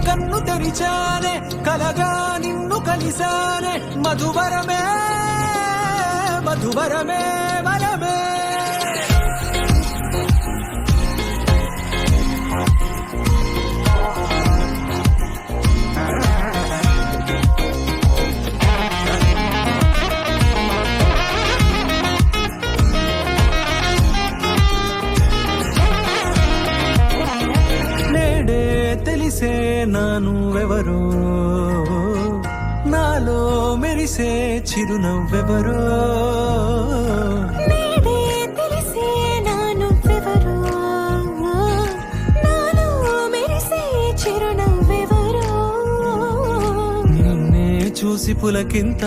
కన్ను తెరిచానే కలగా నిన్ను కలిసానే మధువరమే మధువరమే వరమే తెలిసే నానువెవరో నాలో మెరిసే చిరునవ్వెవరో తెలిసే నానువెవరో నాలో మెరిసే చిరునవ్వెవరో నిన్నే చూసి పులకింత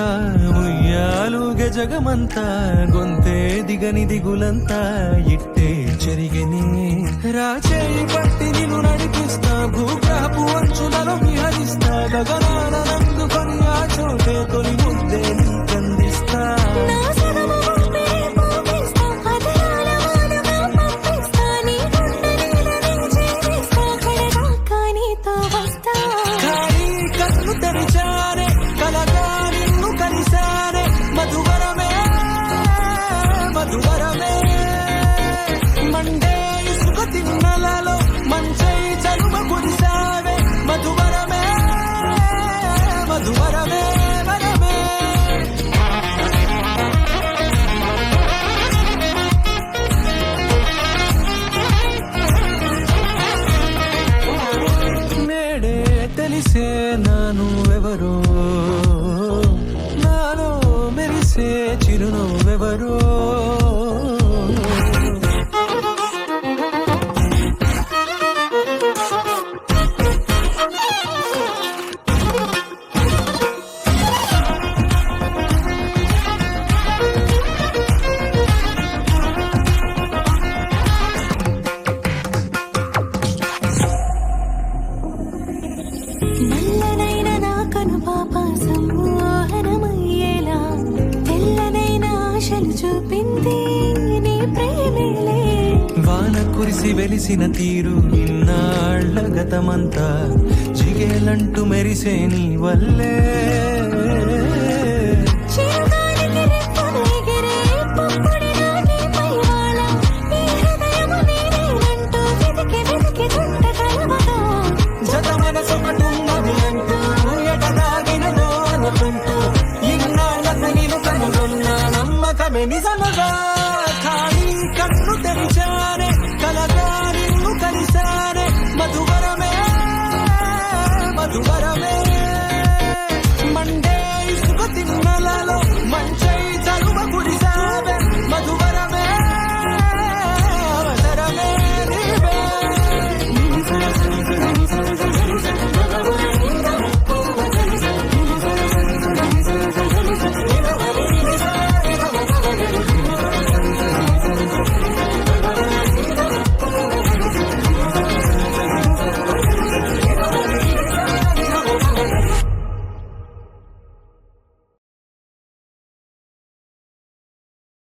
ఉయ్యాలుగే జగమంతా గొంతే దిగని దిగులంతా ఇట్టే చెరిగని రాచేయి పట్టి నిన్ను నడిపిస్తా భూగ్రహపు అంచులలో విహరిస్తా గగనాన నందుకొని ఆ చోటే తొలి ముద్దే నీకందిస్తా నా సగము ఊపిరి పోపిస్తా అదరాల వానగా పంపిస్తా నీ గుండె నీడని చేరిస్తా కడదాకా నీతో వస్తా ఖాళీ కన్ను తెరిచానే కలగా నిన్ను కలిసానే మధువరమే మధువరమే మండే ఇసుక తిన్నలలో మంచై చలుమ కురిసావే మధువరమే మధువరమే వరమే నేడే తెలిసే నానువెవరో నాలో మెరిసే చిరునవ్వెవరో నల్లనైన నా కను పాప సమ్మోహనమయ్యేలా తెల్లనైన ఆశలు చూపింది నీ ప్రేమేలే వాన కురిసి వెలిసిన తీరు ఇన్నాళ్ల గతమంతా జిగేలంటూ మెరిసే నీ వల్లే చిరుగాలికి రెప్పలు ఎగిరే పొక్కుడి నాటి పైవాళ ఈ హృదయము నేనేనంటూ వెతికి వెతికి చుట్ట కలవగా జత మనసొకటున్నది అంటూ ఎటదాగినదో అనుకుంటూ ఇన్నాళ్ళ నిన్ను కనుగొన్న నమ్మకమే నిజముగా